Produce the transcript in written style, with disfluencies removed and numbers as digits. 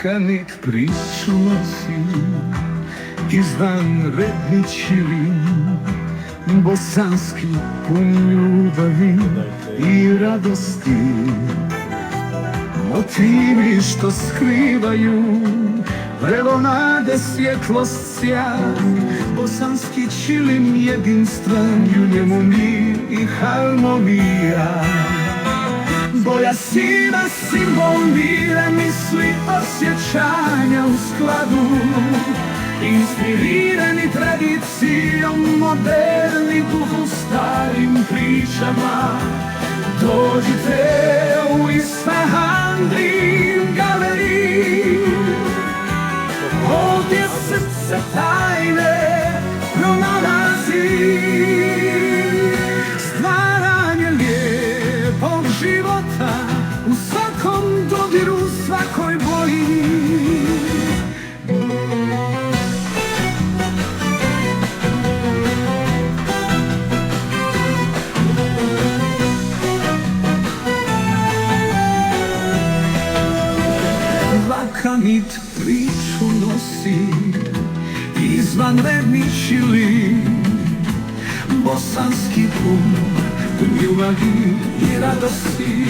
Lakanit priču nosi izvanredni ćilim, bosanski pun ljubavi i radosti. Motivi što skrivaju vrelo nade, svjetlost, sjaj. Bosanski ćilim jedinstven, u njemu mir i harmonija. Boja sina, simbol mira, misli, osjećanja u skladu. Inspirirani tradicijom, moderni duh u starim pričama. Dođite u Isfahan Dream Gallery. Ovdje srce tajne pronalazi. Stvaranje lijepog života u svakom dodiru, svakoj boji. Lakanit priču nosi izvanredni ćilim, bosanski pun ljubavi i radosti.